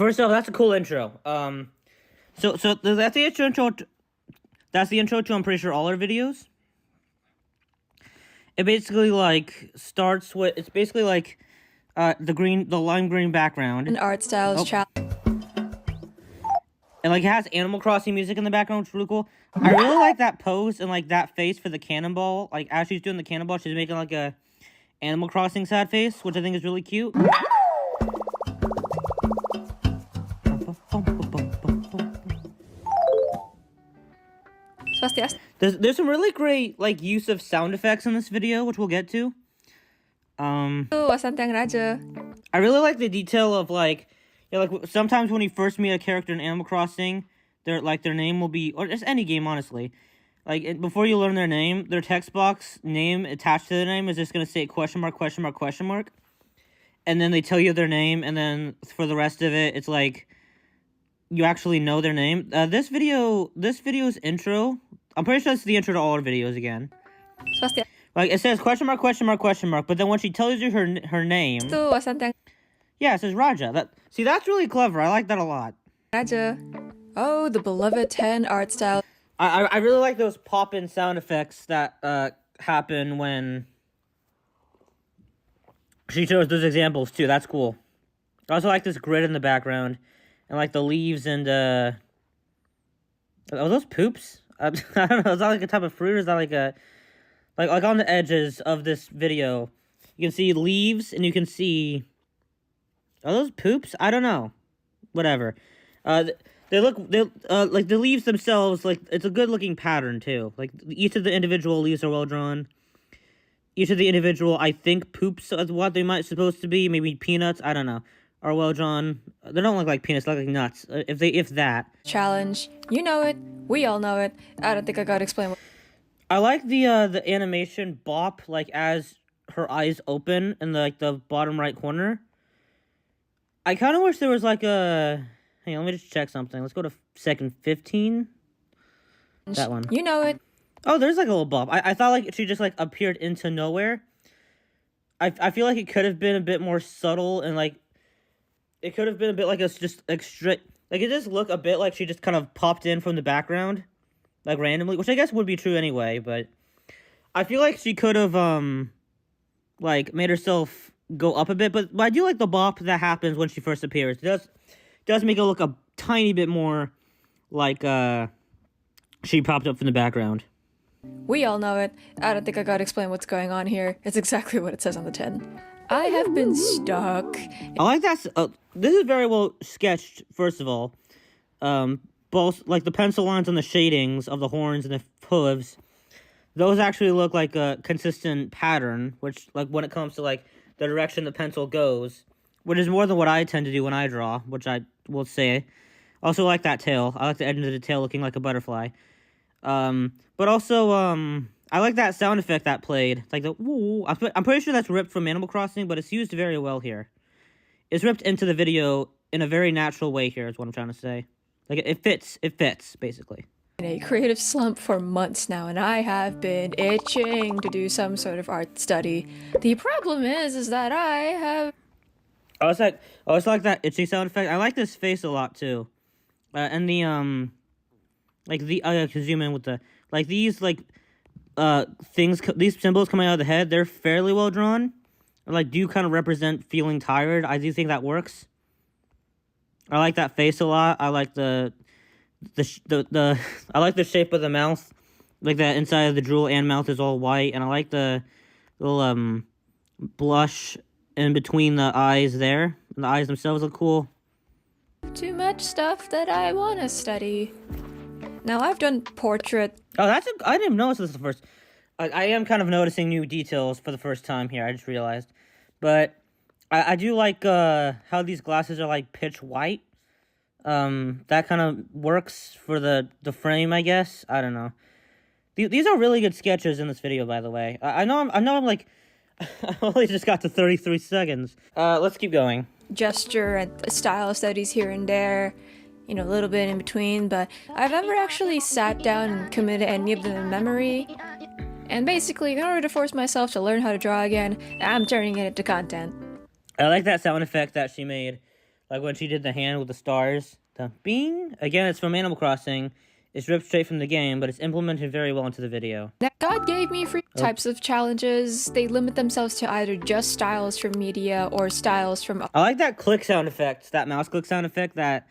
First off, that's a cool intro. So that's the intro. That's the intro to, I'm pretty sure, all our videos. It basically like starts with, it's basically like the lime green background. And art styles and like it has Animal Crossing music in the background, which is really cool. I really like that pose and like that face for the cannonball. Like as she's doing the cannonball, she's making like a Animal Crossing sad face, which I think is really cute. There's some really great like use of sound effects in this video, which we'll get to. I really like the detail of like, you know, like sometimes when you first meet a character in Animal Crossing, their name will be, or just any game honestly, like before you learn their name, their text box name attached to their name is just gonna say question mark, and then they tell you their name, and then for the rest of it, it's like you actually know their name. This video's intro, I'm pretty sure it's the intro to all our videos again. Like, it says question mark, but then when she tells you her name... Yeah, it says Raja. See, that's really clever. I like that a lot. Raja. Oh, the beloved 10 art style. I really like those pop-in sound effects that happen when she shows those examples, too. That's cool. I also like this grid in the background. And, like, the leaves and, Are those poops? I don't know. Is that, like, a type of fruit? Or is that, like, a... Like on the edges of this video, you can see leaves, and you can see... Are those poops? I don't know. Whatever. Like, the leaves themselves, like, it's a good-looking pattern, too. Like, each of the individual leaves are well-drawn. Each of the individual, I think, poops is what they might supposed to be. Maybe peanuts, I don't know. Are well-drawn. They don't look like peanuts, they look like nuts. If that. Challenge. You know it. We all know it. I don't think I gotta explain what... I like the animation bop, like, as her eyes open in the bottom right corner. I kind of wish there was, like, a... Hang on, let me just check something. Let's go to second 15. That one. You know it. Oh, there's, like, a little bop. I thought, like, she just, like, appeared into nowhere. I feel like it could have been a bit more subtle, and, like, it could have been a bit, like, it's just, like, straight... Like, it just looked a bit like she just kind of popped in from the background. Like, randomly, which I guess would be true anyway, but I feel like she could have, like, made herself go up a bit, but I do like the bop that happens when she first appears. It does make it look a tiny bit more like, she popped up from the background. We all know it. I don't think I gotta explain what's going on here. It's exactly what it says on the tin. I have been stuck. I like that. This is very well sketched, first of all. Both, like, the pencil lines and the shadings of the horns and the hooves, those actually look like a consistent pattern, which, like, when it comes to, like, the direction the pencil goes, which is more than what I tend to do when I draw, which I will say. Also like that tail. I like the edge of the tail looking like a butterfly. But also, I like that sound effect that played. Like the, woo. I'm pretty sure that's ripped from Animal Crossing, but it's used very well here. It's ripped into the video in a very natural way here, is what I'm trying to say. Like, it fits, basically. In a creative slump for months now, and I have been itching to do some sort of art study. The problem is that I have... I also like that itchy sound effect. I like this face a lot, too. And the, I can zoom in with the, like, these, like, these symbols coming out of the head, they're fairly well drawn. Or, like, do kind of represent feeling tired. I do think that works. I like that face a lot. I like I like the shape of the mouth, like that inside of the drool and mouth is all white, and I like the little blush in between the eyes there. And the eyes themselves look cool. Too much stuff that I want to study. Now I've done portrait. Oh, I didn't even notice this the first. I am kind of noticing new details for the first time here. I just realized, but. I do like how these glasses are like pitch white. That kind of works for the frame, I guess. I don't know. These are really good sketches in this video, by the way. I know I'm like I only just got to 33 seconds. Let's keep going. Gesture and style studies here and there, you know, a little bit in between, but I've never actually sat down and committed any of them in memory. And basically, in order to force myself to learn how to draw again, I'm turning it into content. I like that sound effect that she made. Like when she did the hand with the stars. The bing. Again, it's from Animal Crossing. It's ripped straight from the game, but it's implemented very well into the video. God gave me free types of challenges. They limit themselves to either just styles from media or styles from... I like that click sound effect, that mouse click sound effect that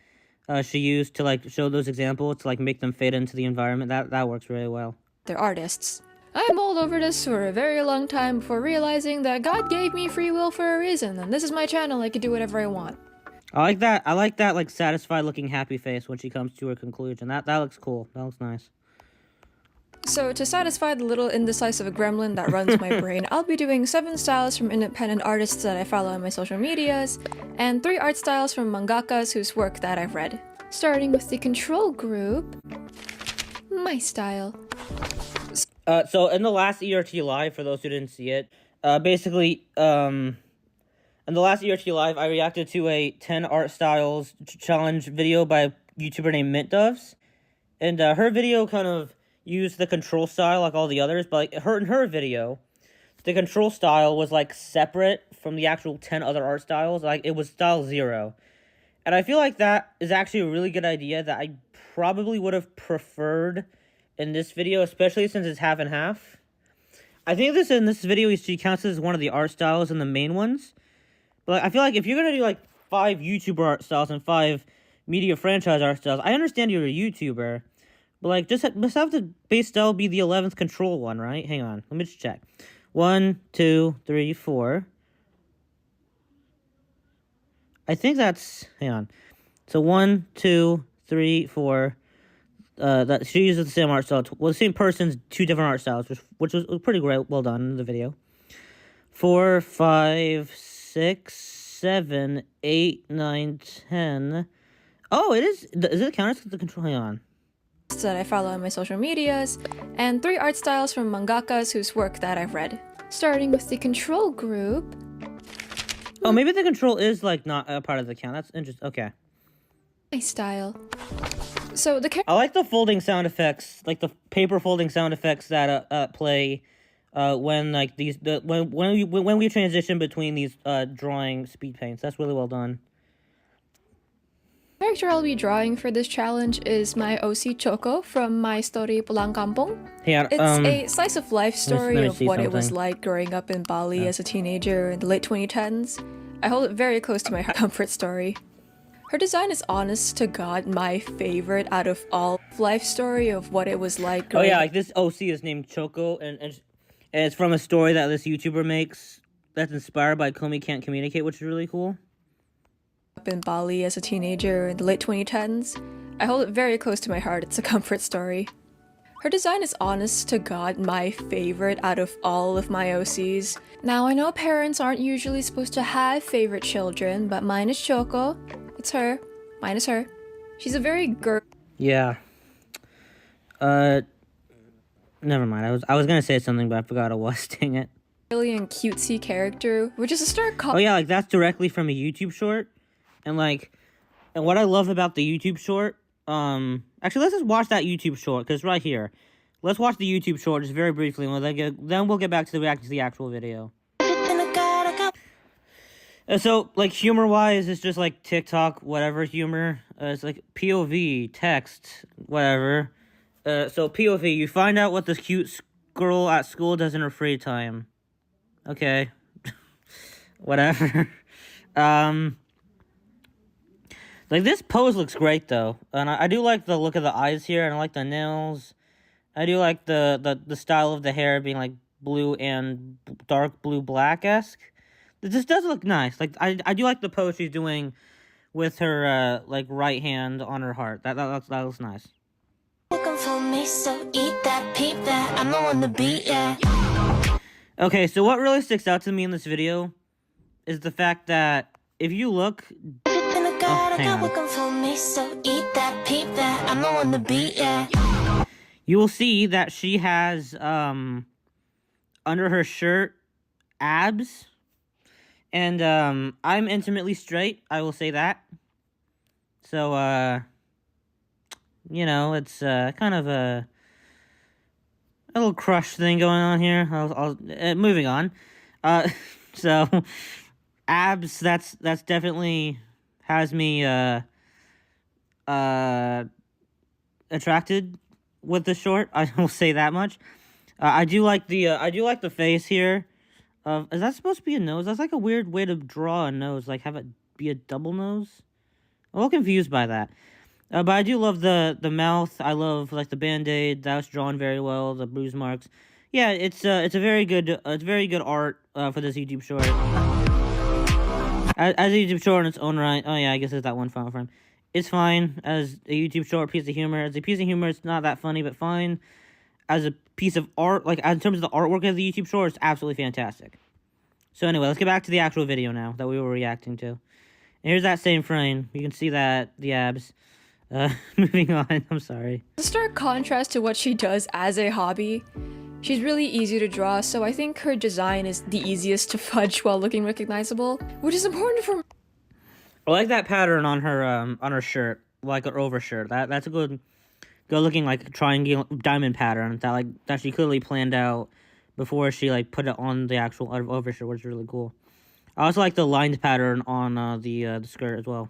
she used to like show those examples to like make them fade into the environment. That works really well. They're artists. I mulled over this for a very long time before realizing that God gave me free will for a reason, and this is my channel, I can do whatever I want. I like that like satisfied looking happy face when she comes to her conclusion. That looks cool. That looks nice. So to satisfy the little indecisive gremlin that runs my brain, I'll be doing 7 styles from independent artists that I follow on my social medias, and 3 art styles from mangakas whose work that I've read. Starting with the control group, my style. So in the last ERT Live, for those who didn't see it, basically, in the last ERT Live, I reacted to a 10 art styles challenge video by a YouTuber named Mint Doves. And her video kind of used the control style like all the others, but like in her video, the control style was like separate from the actual 10 other art styles. Like it was style 0. And I feel like that is actually a really good idea that I probably would have preferred in this video, especially since it's half and half. I think in this video she counts as one of the art styles and the main ones. But like, I feel like if you're gonna do like 5 YouTuber art styles and 5 media franchise art styles, I understand you're a YouTuber, but like just have the base style be the 11th control one, right? Hang on, let me just check. 1, 2, 3, 4. I think that's, hang on. So 1, 2, 3, 4. That she uses the same art style. Well, the same person's 2 different art styles, which was pretty great. Well done in the video. 4, 5, 6, 7, 8, 9, 10. Oh, it is. Is it counted as the control? Hang on. That I follow on my social medias, and 3 art styles from mangakas whose work that I've read. Starting with the control group. Oh, maybe the control is like not a part of the count. That's interesting. Okay. My style. So I like the folding sound effects, like the paper folding sound effects that play when like when we transition between these drawing speed paints. That's really well done. The character I'll be drawing for this challenge is my OC Choco from My Story Pulang Kampung. Yeah, it's a slice of life story of what it was like growing up in Bali as a teenager in the late 2010s. I hold it very close to my heart. Comfort story. Her design is honest to God my favorite out of all life story of what it was like. Oh yeah, like this OC is named Choco, and it's from a story that this YouTuber makes that's inspired by Komi Can't Communicate, which is really cool. Up in Bali as a teenager in the late 2010s. I hold it very close to my heart. It's a comfort story. Her design is honest to God my favorite out of all of my OCs. Now I know parents aren't usually supposed to have favorite children, but mine is Choco. It's her. Mine is her. She's a very girl. Yeah. Never mind. I was gonna say something, but I forgot I was. Dang it. Girly and cutesy character, which is a stark Oh yeah, like that's directly from a YouTube short, and what I love about the YouTube short. Actually, let's just watch that YouTube short because right here, let's watch the YouTube short just very briefly, and then we'll get back to the reaction to the actual video. So, like, humor-wise, it's just, like, TikTok, whatever humor. It's, like, POV, text, whatever. So, POV, you find out what this cute girl at school does in her free time. Okay. Whatever. Like, this pose looks great, though. And I do like the look of the eyes here, and I like the nails. I do like the style of the hair being, like, blue and dark blue-black-esque. This does look nice. Like I do like the pose she's doing with her like right hand on her heart. That looks nice. Okay, so what really sticks out to me in this video is the fact that if you look, you will see that she has under her shirt abs. And, I'm intimately straight, I will say that. So, you know, it's, kind of a little crush thing going on here. Moving on. So, abs, that's definitely has me attracted with the short. I will say that much. I do like the face here. Is that supposed to be a nose? That's like a weird way to draw a nose. Like have it be a double nose. I'm a little confused by that. But I do love the mouth. I love like the Band-Aid. That was drawn very well. The bruise marks. Yeah, it's a very good art for this YouTube short. As a YouTube short in its own right. Oh yeah, I guess it's that one final frame. It's fine as a YouTube short piece of humor. As a piece of humor, it's not that funny, but fine. As a piece of art, like in terms of the artwork of the YouTube short, it's absolutely fantastic. So anyway, let's get back to the actual video now that we were reacting to. And here's that same frame. You can see that the abs. Moving on. I'm sorry. In stark contrast to what she does as a hobby, she's really easy to draw, so I think her design is the easiest to fudge while looking recognizable, which is important for. I like that pattern on her shirt, like her overshirt. That's a good looking like triangle diamond pattern that she clearly planned out before she like put it on the actual overshirt, which is really cool. I also like the lined pattern on the skirt as well.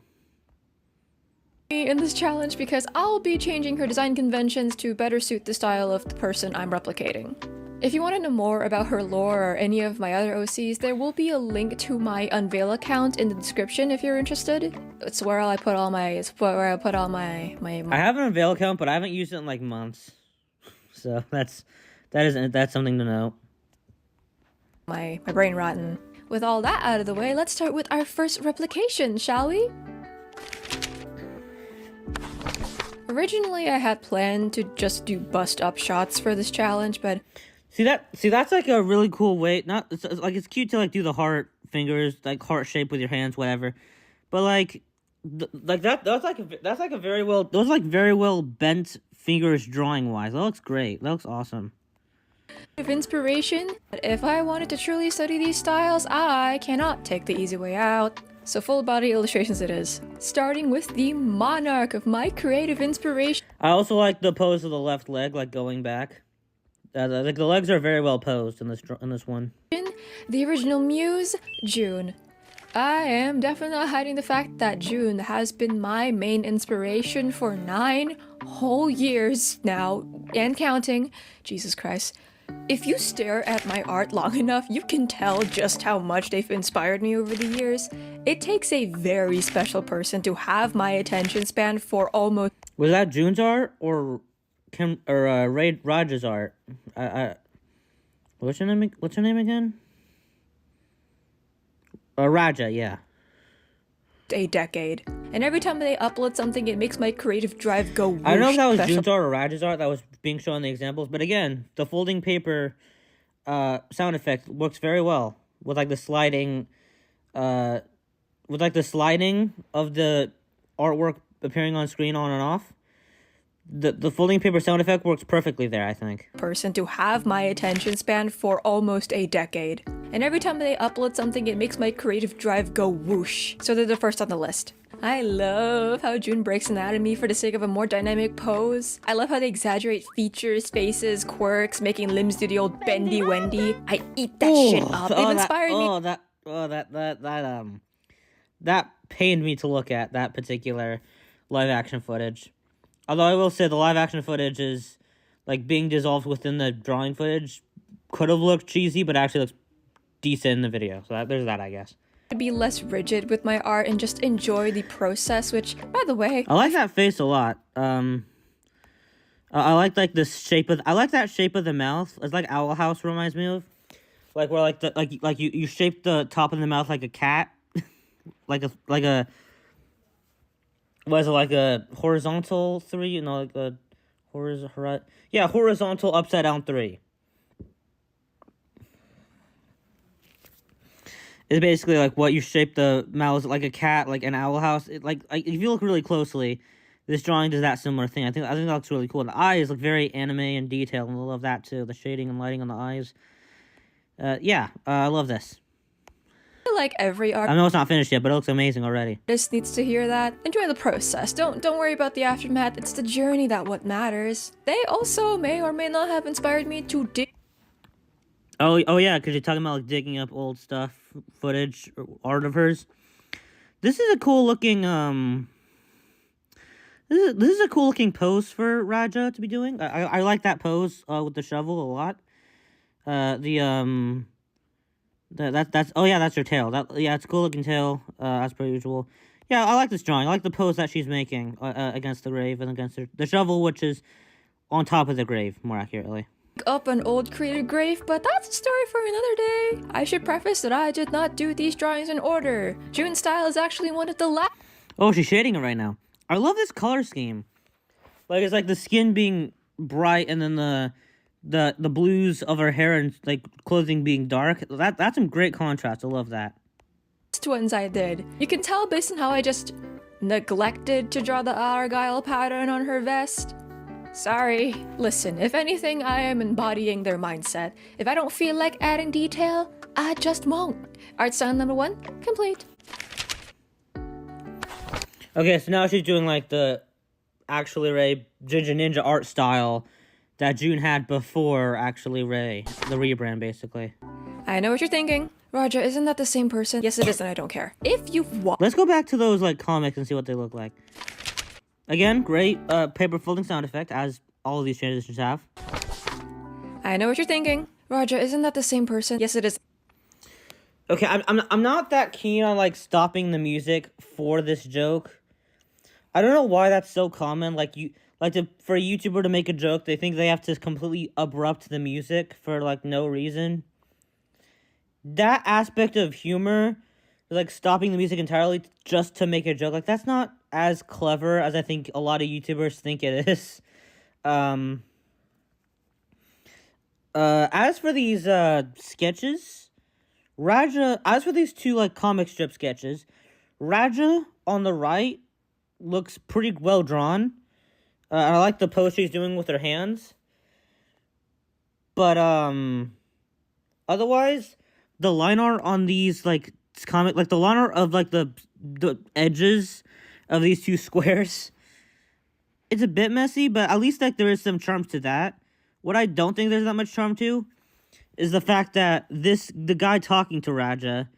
In this challenge because I'll be changing her design conventions to better suit the style of the person I'm replicating. If you want to know more about her lore or any of my other OCs, there will be a link to my Unveil account in the description if you're interested. It's where I put all my I have an Unveil account, but I haven't used it in like months. So that's something to note. My brain rotten. With all that out of the way, let's start with our first replication, shall we? Originally, I had planned to just do bust-up shots for this challenge, but see that's like a really cool way. It's cute to like do the heart fingers, like heart shape with your hands, whatever. But that's like a very well bent fingers drawing wise. That looks great. That looks awesome. Of inspiration, but if I wanted to truly study these styles, I cannot take the easy way out. So full body illustrations it is. Starting with the monarch of my creative inspiration. I also like the pose of the left leg, like going back. Like the legs are very well posed in this one. The original muse, June. I am definitely not hiding the fact that June has been my main inspiration for 9 whole years now, and counting. Jesus Christ. If you stare at my art long enough, you can tell just how much they've inspired me over the years. It takes a very special person to have my attention span for almost— Was that June's art or Raj's art? What's her name again? Raja, yeah. A decade. And every time they upload something, it makes my creative drive go whoosh. I don't know if that was June's art or Raj's art that was being shown in the examples, but again, the folding paper sound effect works very well with like the sliding of the artwork appearing on screen on and off. The folding paper sound effect works perfectly there, I think. Person to have my attention span for almost a decade. And every time they upload something, it makes my creative drive go whoosh. So they're the first on the list. I love how June breaks anatomy for the sake of a more dynamic pose. I love how they exaggerate features, faces, quirks, making limbs do the old bendy Wendy. I eat that shit up. It inspired me. That pained me to look at, that particular live action footage. Although I will say the live action footage is like being dissolved within the drawing footage could have looked cheesy, but actually looks decent in the video. So there's that, I guess. To be less rigid with my art and just enjoy the process, which, by the way, I like that face a lot. I like this shape of— I like that shape of the mouth. It's like Owl House reminds me of, like where you shape the top of the mouth like a cat, like a was it like a horizontal 3? You know, like a horizontal upside down 3. It's basically like what you shape the mouth like a cat, like an owl house. Like if you look really closely, this drawing does that similar thing. I think that looks really cool. The eyes look very anime and detailed, and I love that too. The shading and lighting on the eyes. I love this. Like every I know it's not finished yet, but it looks amazing already. Artist needs to hear that. Enjoy the process. Don't worry about the aftermath. It's the journey that what matters. They also may or may not have inspired me to dig. Oh yeah, because you're talking about like digging up old stuff, footage, or art of hers. This is a cool looking, This is a cool looking pose for Raja to be doing. I like that pose, with the shovel a lot. That's oh yeah, that's her tail. Yeah, it's a cool looking tail, as per usual. Yeah, I like this drawing. I like the pose that she's making, against the grave and against the shovel, which is on top of the grave, more accurately. Up an old created grave, but that's a story for another day. I should preface that I did not do these drawings in order. June's style is actually one of the last. Oh, she's shading it right now. I love this color scheme. Like, it's like the skin being bright and then the blues of her hair and like clothing being dark. That's some great contrast. I love that. Ones I did. You can tell based on how I just neglected to draw the Argyle pattern on her vest. Sorry. Listen, if anything, I am embodying their mindset. If I don't feel like adding detail, I just won't. Art style number 1, complete. Okay, so now she's doing like the Actually Ray Ginger Ninja art style that June had before Actually Ray, the rebrand basically. I know what you're thinking. Roger, isn't that the same person? Yes, it is, and I don't care. If you've Let's go back to those like comics and see what they look like. Again, great paper folding sound effect, as all of these transitions have. I know what you're thinking. Roger, isn't that the same person? Yes, it is. Okay, I'm not that keen on like stopping the music for this joke. I don't know why that's so common. Like for a YouTuber to make a joke, they think they have to completely abrupt the music for like no reason. That aspect of humor, like stopping the music entirely just to make a joke, like that's not as clever as I think a lot of YouTubers think it is. As for these sketches, as for these two like comic strip sketches, Raja on the right looks pretty well drawn. I like the pose she's doing with her hands. But otherwise, the line art on these like comic, like the line art of like the edges of these two squares, it's a bit messy, but at least like there is some charm to that. What I don't think there's that much charm to is the fact that the guy talking to Raja,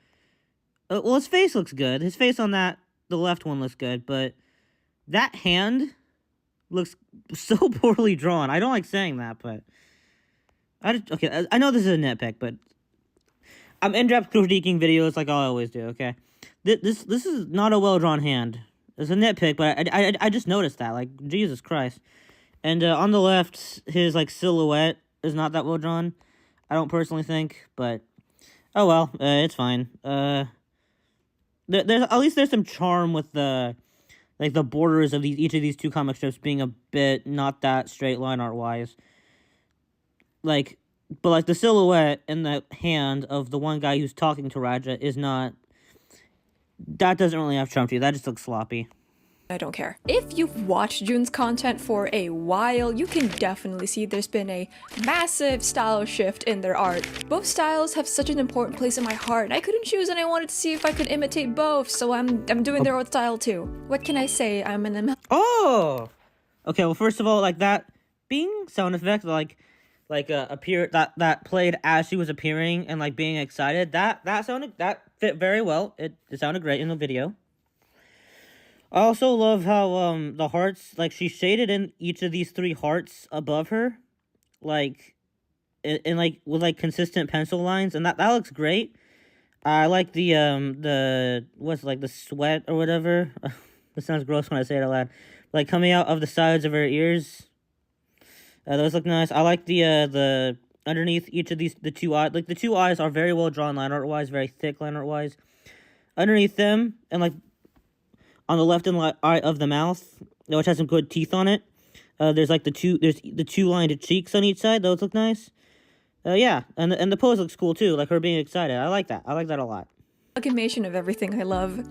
well, his face looks good. His face on the left one looks good, but that hand looks so poorly drawn. I don't like saying that, but okay, I know this is a nitpick, but I'm in-depth critiquing videos like I always do, okay? This is not a well-drawn hand. It's a nitpick, but I just noticed that, like, Jesus Christ. And on the left, his, like, silhouette is not that well-drawn, I don't personally think, but oh well, it's fine. There's at least there's some charm with the borders of each of these two comic strips being a bit not that straight line art-wise. Like, but, like, the silhouette and the hand of the one guy who's talking to Raja is not... That doesn't really have charm to you. That just looks sloppy. I don't care. If you've watched June's content for a while, you can definitely see there's been a massive style shift in their art. Both styles have such an important place in my heart, and I couldn't choose, and I wanted to see if I could imitate both, so I'm doing their own style too. What can I say? I'm an... Oh! Okay, well, first of all, like, that bing sound effect, that played as she was appearing and like being excited, that fit very well. It sounded great in the video. I also love how the hearts, like, she shaded in each of these 3 hearts above her, like in like with like consistent pencil lines, and that looks great. I like the what's like the sweat or whatever. This sounds gross when I say it out loud. Like coming out of the sides of her ears. Those look nice. I like the underneath each of these, the 2 eyes. Like, the 2 eyes are very well drawn line art-wise, very thick line art-wise. Underneath them, and, like, on the left eye of the mouth, which has some good teeth on it, there's, like, the 2 lined cheeks on each side. Those look nice. Yeah, and the pose looks cool, too. Like, her being excited. I like that. I like that a lot. Amalgamation of everything I love.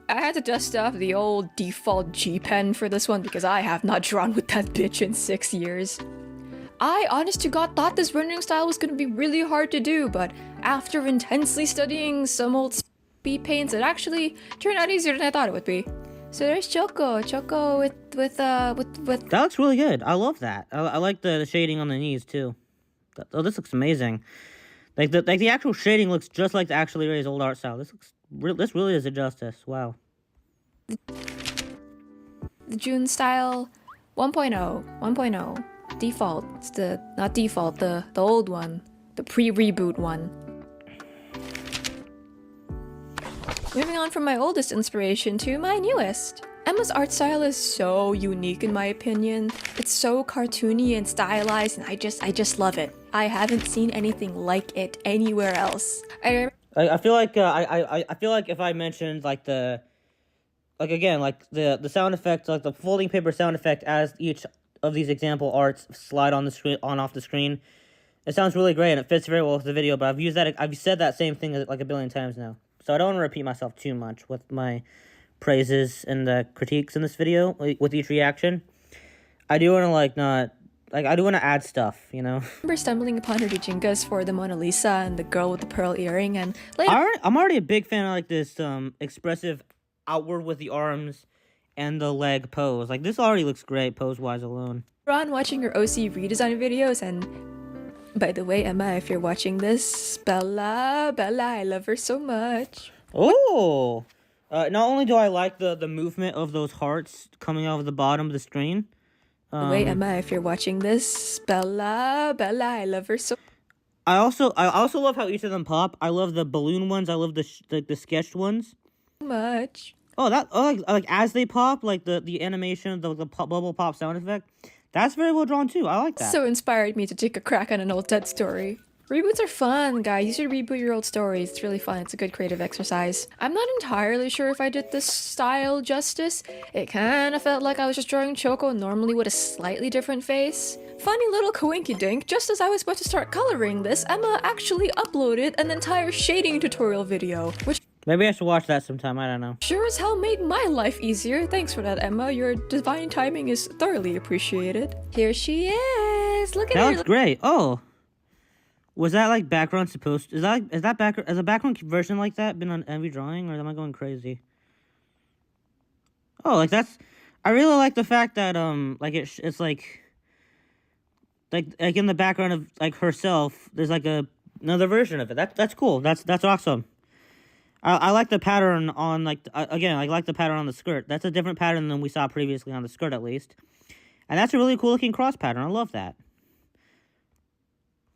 I had to dust off the old default G pen for this one because I have not drawn with that bitch in 6 years. I, honest to God, thought this rendering style was gonna be really hard to do, but after intensely studying some old speed paints, it actually turned out easier than I thought it would be. So there's Choco with That looks really good. I love that. I like the shading on the knees too. Oh, this looks amazing. Like the actual shading looks just like the Actually Ray's old art style. This really does it justice. Wow. The June style 1.0. Default. It's not default, the old one. The pre-reboot one. Moving on from my oldest inspiration to my newest. Emma's art style is so unique in my opinion. It's so cartoony and stylized and I just love it. I haven't seen anything like it anywhere else. I feel like I feel like if I mentioned like the sound effect, like the folding paper sound effect as each of these example arts slide on the screen off the screen, it sounds really great and it fits very well with the video, but I've said that same thing like a billion times now. So I don't want to repeat myself too much with my praises and the critiques in this video with each reaction. I do want to I do want to add stuff, you know. I remember stumbling upon her Dijingas for the Mona Lisa and the girl with the pearl earring, and later I'm already a big fan of like this expressive outward with the arms and the leg pose. Like this already looks great pose wise alone. on watching her OC redesign videos, and by the way, Emma, if you're watching this, Bella, I love her so much. Oh, not only do I like the movement of those hearts coming out of the bottom of the screen. By the way, Emma, if you're watching this, Bella, I love her so. I also love how each of them pop. I love the balloon ones. I love the sketched ones. Much. Oh, like as they pop, like the animation, the bubble pop sound effect. That's very well drawn too. I like that. So inspired me to take a crack on an old Ted story. Reboots are fun, guys. You should reboot your old stories. It's really fun. It's a good creative exercise. I'm not entirely sure if I did this style justice. It kind of felt like I was just drawing Choco normally with a slightly different face. Funny little coinky-dink, just as I was about to start coloring this, Emma actually uploaded an entire shading tutorial video, which maybe I should watch that sometime. I don't know. sure as hell made my life easier. Thanks for that, Emma. Your divine timing is thoroughly appreciated. Here she is. Look at That her. looks great. Oh. Was that like background supposed? Is that background? Has a background version like that been on every drawing, or am I going crazy? Oh, like that's. I really like the fact that like it's like in the background of like herself. There's like another version of it. That's cool. That's awesome. I like the pattern on like again. I like the pattern on the skirt. That's a different pattern than we saw previously on the skirt, at least. And that's a really cool looking cross pattern. I love that.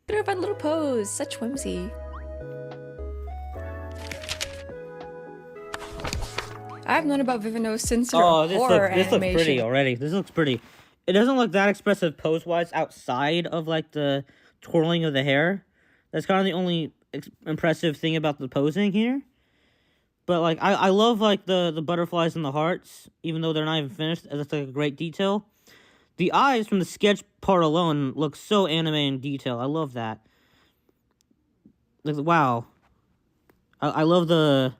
Look at her fun little pose. Such whimsy. I've known about Vivino since her horror this looks animation. pretty already. This looks pretty. It doesn't look that expressive pose-wise outside of like the twirling of the hair. That's kind of the only impressive thing about the posing here. But like I love like the butterflies and the hearts, even though they're not even finished. That's like a great detail. The eyes from the sketch part alone look so anime in detail. I love that. Like wow. I love the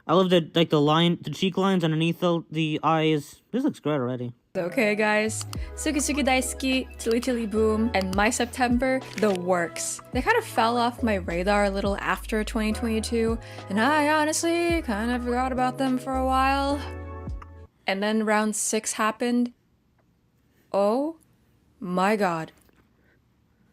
like the cheek lines underneath the eyes. This looks great already. Okay, guys. Suki Suki Daisuki, Chili Chili Boom, and My September, the works. They kind of fell off my radar a little after 2022, and I honestly kind of forgot about them for a while. And then round 6 happened. Oh my god.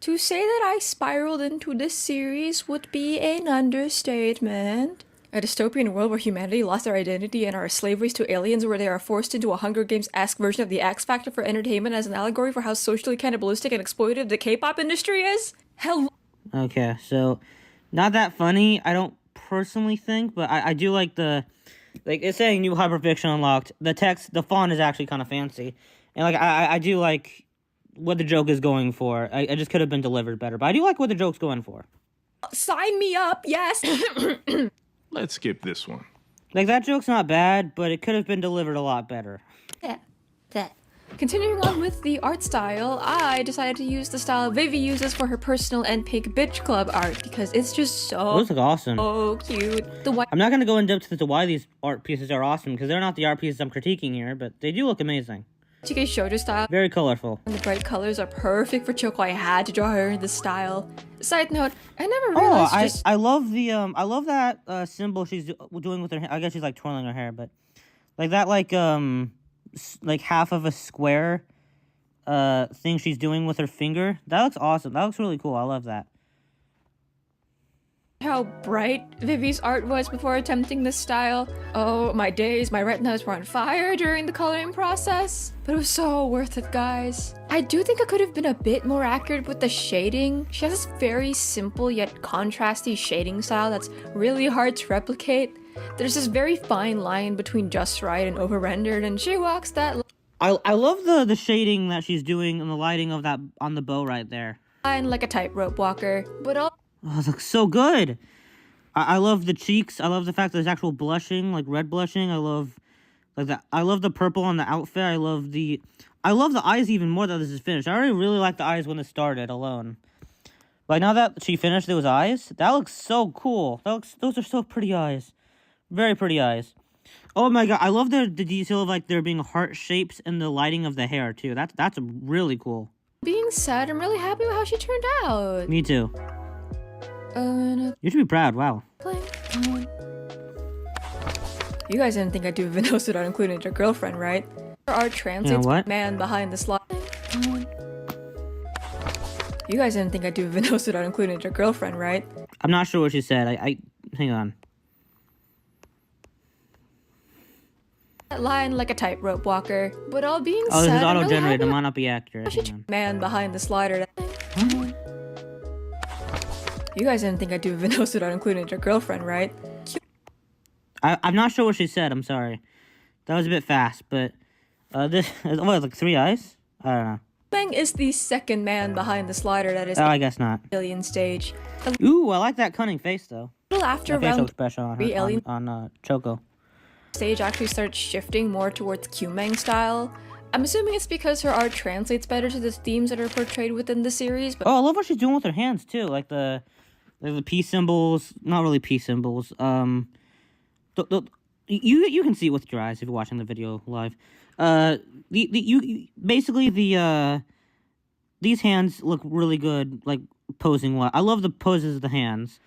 To say that I spiraled into this series would be an understatement. A dystopian world where humanity lost their identity and are slaves to aliens, where they are forced into a Hunger Games-esque version of the X Factor for entertainment as an allegory for how socially cannibalistic and exploitative the K-pop industry is? Hell. Okay, so not that funny, I don't personally think, but I do like it's saying new hyperfiction unlocked. The text, the font is actually kind of fancy. And like I do like what the joke is going for. I just could have been delivered better, but I do like what the joke's going for. Sign me up, yes! Let's skip this one. Like that joke's not bad, but it could have been delivered a lot better. That. Continuing on with the art style, I decided to use the style Vivi uses for her personal and pink bitch club art because it's just Those look awesome. so cute. The white I'm not gonna go in depth into why these art pieces are awesome because they're not the art pieces I'm critiquing here, but they do look amazing. TK Shoujo style Very colorful. and the bright colors are perfect for Choco. I had to draw her in this style. Side note, I never realized I love the I love that symbol she's doing with her hair. I guess she's like twirling her hair, but like that like half of a square thing she's doing with her finger. That looks awesome. That looks really cool. I love that. how bright Vivi's art was before attempting this style. Oh my days, my retinas were on fire during the coloring process. But it was so worth it, guys. I do think I could have been a bit more accurate with the shading. She has this very simple yet contrasty shading style that's really hard to replicate. There's this very fine line between just right and over-rendered, and she walks that I love the shading that she's doing and the lighting of that on the bow right there. line like a tightrope walker, but all Oh, it looks so good. I love the cheeks. I love the fact that there's actual blushing, like red blushing. I love like that. I love the purple on the outfit. I love the eyes even more that this is finished. I already really liked the eyes when it started alone. But now that she finished those eyes, that looks so cool. Those are so pretty eyes. Very pretty eyes. Oh my god, I love the detail of like there being heart shapes and the lighting of the hair too. That's really cool. being said, I'm really happy with how she turned out. Me too. You You should be proud. Wow. guys didn't think I'd do videos without including your girlfriend, right? Our translates what? man behind the slide. You guys didn't think I'd do videos without including your girlfriend, right? I'm not sure what she said. I hang on. That line like a tightrope walker. But all being Oh, said, this is I'm really auto-generated. It happy might not be accurate. with Hang on. man behind the slider. You guys didn't think I'd do videos without including your girlfriend, right? I'm not sure what she said. I'm sorry. That was a bit fast, but this what, like 3 eyes? I don't know. Bang is the second man behind the slider that is Oh, I guess not. alien stage. Ooh, I like that cunning face though. A little after That facial round expression on three, her, alien on Choco. stage actually starts shifting more towards Q-Mang style. I'm assuming it's because her art translates better to the themes that are portrayed within the series, but Oh, I love what she's doing with her hands too, like the peace symbols. Not really peace symbols. You can see it with your eyes if you're watching the video live. These hands look really good, like posing well. I love the poses of the hands.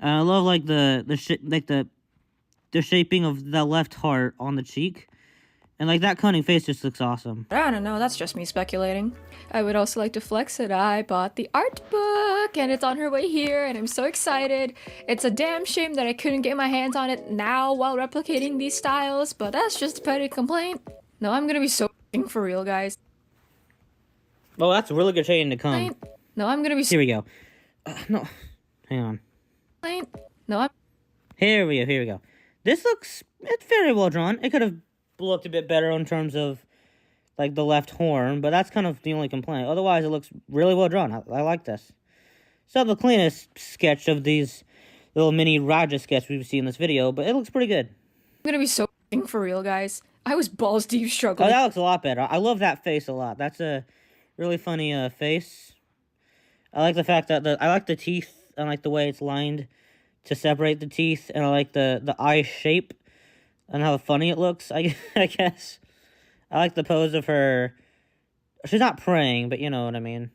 I love like the shaping of the left heart on the cheek, and like that cunning face just looks awesome. I don't know, that's just me speculating. I would also like to flex that I bought the art book, and it's on her way here, and I'm so excited. It's a damn shame that I couldn't get my hands on it now while replicating these styles, but that's just a petty complaint. No, I'm gonna be so f***ing for real, guys. Oh, that's a really good shading to come. No, I'm gonna be Here we go. No, hang on. No, I'm Here we go. It's very well drawn. It could have looked a bit better in terms of, like, the left horn, but that's kind of the only complaint. Otherwise, it looks really well drawn. I like this. It's not the cleanest sketch of these little mini Raja sketch we've seen in this video, but it looks pretty good. gonna be so f***ing for real, guys. I was balls deep Oh, struggling. that looks a lot better. I love that face a lot. That's a really funny face. I like the fact that I like the teeth. I like the way it's lined to separate the teeth, and I like the eye shape and how funny it looks. I guess I like the pose of her. She's not praying, but you know what I mean.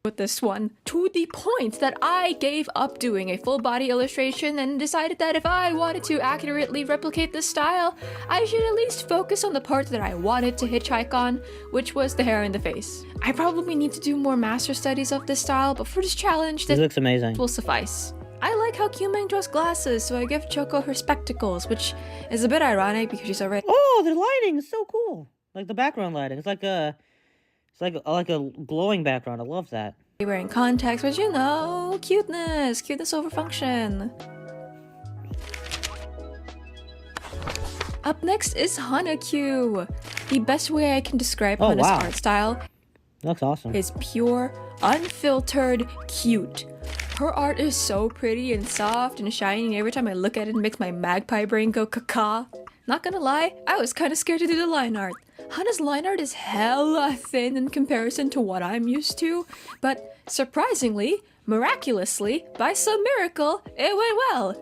With this one, to the point that I gave up doing a full body illustration and decided that if I wanted to accurately replicate this style, I should at least focus on the part that I wanted to hitchhike on, which was the hair and the face. I probably need to do more master studies of this style, but for this challenge, This this looks amazing. will suffice. I like how Q-Mang draws glasses, so I give Choco her spectacles, which is a bit ironic because she's already Oh, the lighting is so cool. Like the background lighting. It's like a glowing background. I love that. wearing contacts, but you know, cuteness over function. Up next is Hana-Q. The best way I can describe Oh, Hana's wow. art style It looks awesome. is pure, unfiltered, cute. Her art is so pretty and soft and shiny, and every time I look at it, it makes my magpie brain go caca. Not gonna lie, I was kinda scared to do the line art. Hana's line art is hella thin in comparison to what I'm used to, but surprisingly, miraculously, by some miracle, it went well.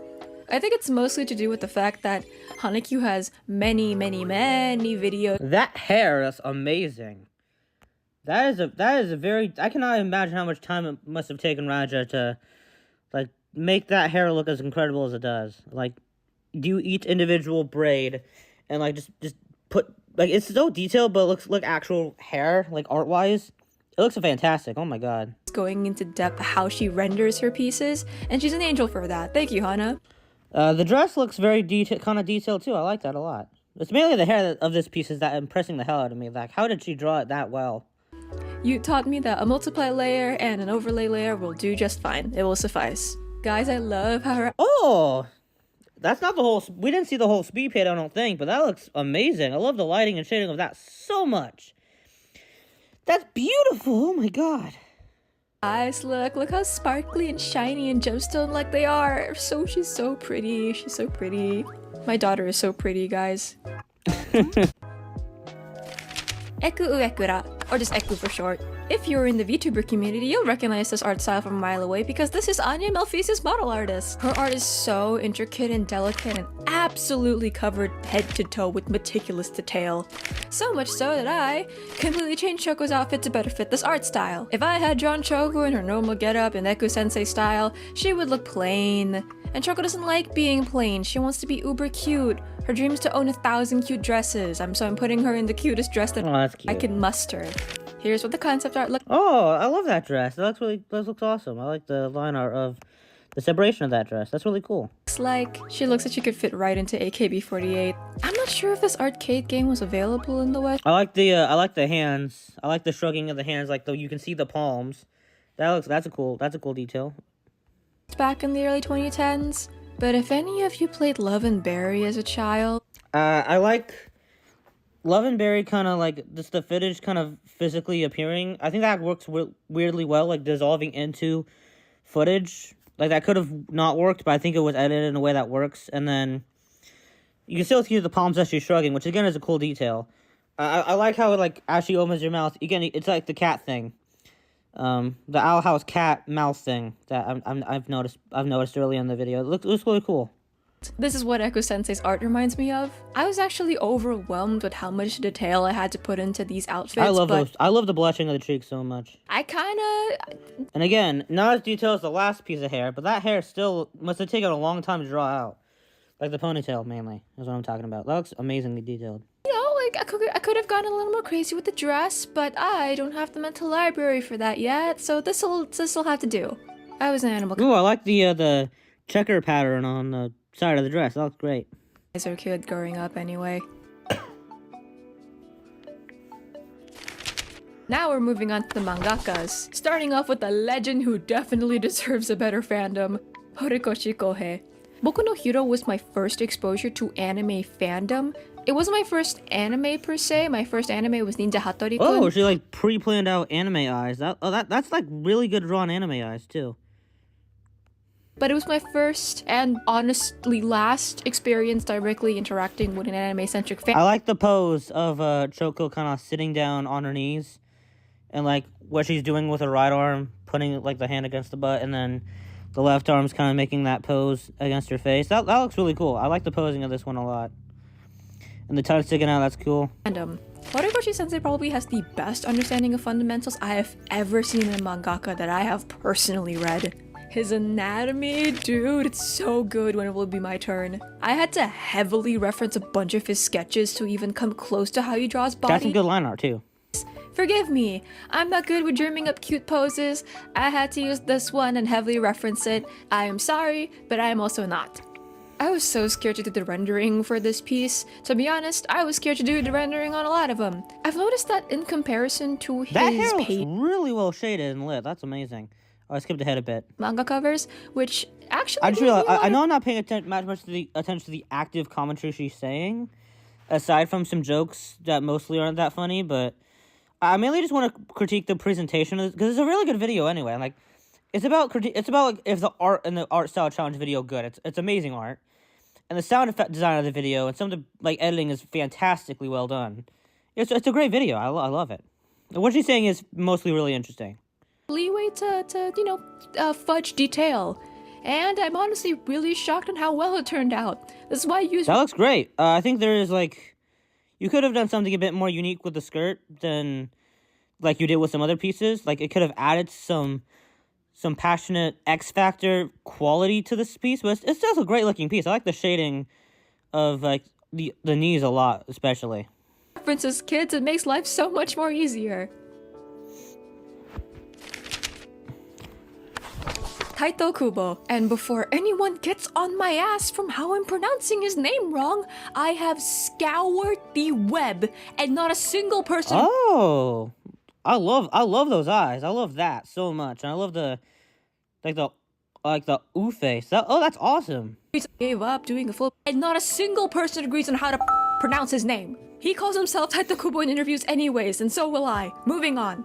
I think it's mostly to do with the fact that Hana-Q has many videos That hair is amazing. That is a very. I cannot imagine how much time it must have taken Raja to, like, make that hair look as incredible as it does. Like, do each individual braid, and like just put like it's so detailed, but it looks like actual hair, like art wise. It looks fantastic. Oh my god. Going into depth how she renders her pieces, and she's an angel for that. Thank you, Hana. The dress looks very kind of detailed too. I like that a lot. It's mainly the hair of this piece is that impressing the hell out of me. Like, how did she draw it that well? You taught me that a multiply layer and an overlay layer will do just fine. It will suffice. Guys, I love how her— Oh! That's not the whole... We didn't see the whole speed paint, I don't think, but that looks amazing. I love the lighting and shading of that so much. That's beautiful! Oh my god. eyes look how sparkly and shiny and gemstone-like they are. She's so pretty. She's so pretty. My daughter is so pretty, guys. Eku Uekura, or just Eku for short. If you're in the VTuber community, you'll recognize this art style from a mile away because this is Anya Melfi's model artist. Her art is so intricate and delicate and absolutely covered head to toe with meticulous detail. So much so that I completely changed Choco's outfit to better fit this art style. If I had drawn Choco in her normal getup in Eku-sensei style, she would look plain. And Choco doesn't like being plain, she wants to be uber cute. Her dream is to own 1,000 cute dresses. So I'm putting her in the cutest dress that I can muster. Here's what the concept art looks. Oh, I love that dress. That looks awesome. I like the line art of the separation of that dress. That's really cool. Like she looks like she could fit right into AKB48. I'm not sure if this arcade game was available in the West. I like the hands. I like the shrugging of the hands. Like you can see the palms. That's a cool detail. Back in the early 2010s. But if any of you played Love and Berry as a child, I like Love and Berry, kind of like just the footage kind of physically appearing. I think that works weirdly well, like dissolving into footage. Like that could have not worked, but I think it was edited in a way that works. And then you can still see the palms as she's shrugging, which again is a cool detail. I like how like as she opens her mouth, again it's like the cat thing, the Owl House cat mouth thing that I've noticed early in the video. It looks really cool. This is what Eku-sensei's art reminds me of. I was actually overwhelmed with how much detail I had to put into these outfits. I love the blushing of the cheeks so much. And again, not as detailed as the last piece of hair, but that hair still must have taken a long time to draw out. Like the ponytail, mainly, is what I'm talking about. That looks amazingly detailed. You know, like, I could have gone a little more crazy with the dress, but I don't have the mental library for that yet, so this'll have to do. I was an animal. Ooh, I like the checker pattern on the side of the dress. That looks great. Guys are cute growing up anyway. Now we're moving on to the mangakas, starting off with a legend who definitely deserves a better fandom, Horikoshi Kohei. Boku no Hero was my first exposure to anime fandom. It wasn't my first anime per se. My first anime was Ninja Hattori-kun. Oh, she like pre-planned out anime eyes. That's like really good drawn anime eyes too. But it was my first and honestly last experience directly interacting with an anime-centric fan. I like the pose of Choco kind of sitting down on her knees, and like what she's doing with her right arm, putting like the hand against the butt, and then the left arm's kind of making that pose against her face. That looks really cool. I like the posing of this one a lot. And the tongue sticking out, that's cool. Horikoshi Sensei probably has the best understanding of fundamentals I have ever seen in a mangaka that I have personally read. His anatomy, dude, it's so good when it will be my turn. I had to heavily reference a bunch of his sketches to even come close to how he draws body. That's some good line art too. Forgive me, I'm not good with dreaming up cute poses. I had to use this one and heavily reference it. I am sorry, but I am also not. I was so scared to do the rendering for this piece. To be honest, I was scared to do the rendering on a lot of them. I've noticed that in comparison to his that hair looks really well shaded and lit. That's amazing. Oh, I skipped ahead a bit. Manga covers, which actually I just realized, I know I'm not paying much attention to the active commentary she's saying, aside from some jokes that mostly aren't that funny, but I mainly just want to critique the presentation of this, because it's a really good video anyway. Like, it's about like if the art and the art style challenge video good. It's amazing art, and the sound effect design of the video and some of the like editing is fantastically well done. It's a great video. I love it. What she's saying is mostly really interesting. Leeway to fudge detail, and I'm honestly really shocked on how well it turned out. This is why I use. That looks great. I think there is like, you could have done something a bit more unique with the skirt than like you did with some other pieces. Like it could have added some passionate X Factor quality to this piece, but it's still a great looking piece. I like the shading of like the knees a lot, especially. References kids, it makes life so much more easier. Taito Kubo. And before anyone gets on my ass from how I'm pronouncing his name wrong, I have scoured the web and not a single person. Oh, I love those eyes. I love that so much. And I love the ooh face. That's awesome. Gave up doing a full, and not a single person agrees on how to pronounce his name. He calls himself Taito Kubo in interviews anyways, and so will I. Moving on.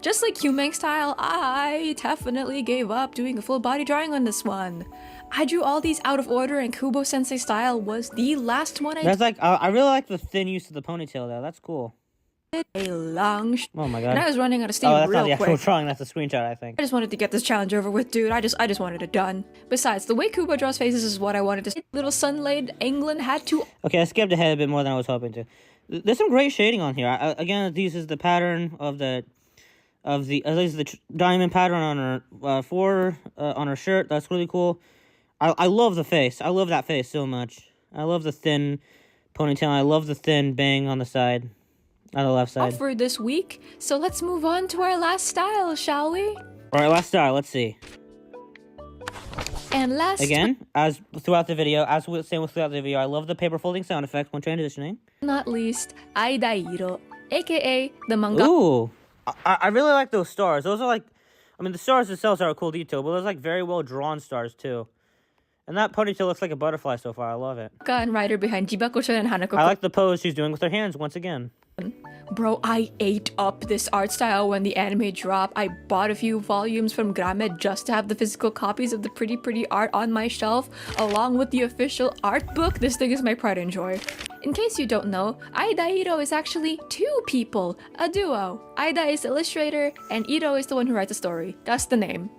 Just like Humang style, I definitely gave up doing a full body drawing on this one. I drew all these out of order, and Kubo Sensei style was the last one I That's like, I really like the thin use of the ponytail though. That's cool. did a long Oh my god. and I was running out of steam Oh, that's real not the actual quick. drawing, that's a screenshot, I think. I just wanted to get this challenge over with, dude. I just wanted it done. Besides, the way Kubo draws faces is what I wanted to see. Little sun-laid England had to. Okay, I skipped ahead a bit more than I was hoping to. There's some great shading on here. Again, it uses the pattern of the diamond pattern on her on her shirt. That's really cool. I love the face. I love that face so much. I love the thin ponytail. I love the thin bang on the side, on the left side. For this week, so let's move on to our last style, shall we? All right, last style. Let's see. And last Again, as throughout the video, throughout the video, I love the paper folding sound effects when transitioning. not least, Aidairo, aka the manga. Ooh, I really like those stars. Those are like, I mean, the stars themselves are a cool detail, but those like very well drawn stars too. And that ponytail looks like a butterfly so far. I love it. And writer behind Jibakusho and Hanako. I like the pose she's doing with her hands once again. Bro, I ate up this art style when the anime dropped. I bought a few volumes from Gramed just to have the physical copies of the pretty art on my shelf, along with the official art book. This thing is my pride and joy. In case you don't know, Aida Ito is actually two people, a duo. Aida is the illustrator, and Ito is the one who writes the story. That's the name.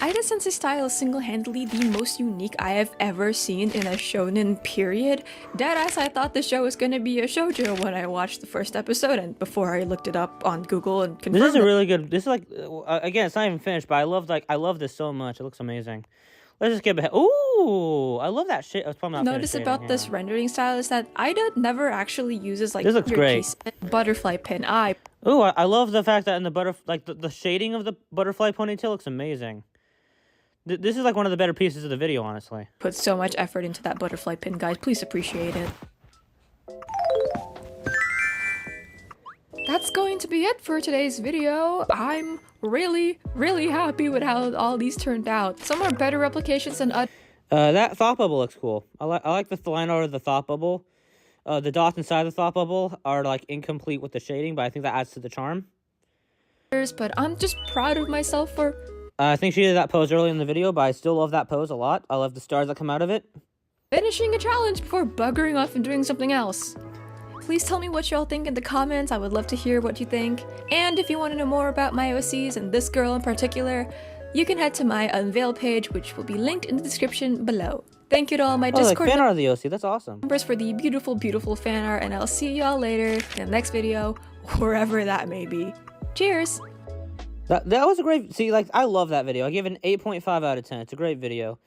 Aida Sensei's style is single-handedly the most unique I have ever seen in a shonen period. Deadass, I thought the show was gonna be a shoujo when I watched the first episode and before I looked it up on Google and confirmed This is a really good. This is like again, it's not even finished, but I love this so much. It looks amazing. Let's just skip ahead. Ooh, I love that shit. It's probably not Notice finished about shading, this rendering style is that Aida never actually uses like This looks your great. piece- butterfly pin. Ooh, I love the fact that in the shading of the butterfly ponytail looks amazing. This is like one of the better pieces of the video, honestly. Put so much effort into that butterfly pin, guys. Please appreciate it. That's going to be it for today's video. I'm really happy with how all these turned out. Some are better replications than others. That thought bubble looks cool. I like the line art of the thought bubble. The dots inside the thought bubble are like incomplete with the shading, but I think that adds to the charm. But I'm just proud of myself for I think she did that pose early in the video, but I still love that pose a lot. I love the stars that come out of it. finishing a challenge before buggering off and doing something else. Please tell me what y'all think in the comments. I would love to hear what you think. And if you want to know more about my OCs and this girl in particular, you can head to my Unveil page, which will be linked in the description below. Thank you to all my Discord fan art of the OC, that's awesome. members for the beautiful fan art, and I'll see y'all later in the next video, wherever that may be. Cheers! That was a great, see, like, I love that video. I give it an 8.5 out of 10. It's a great video.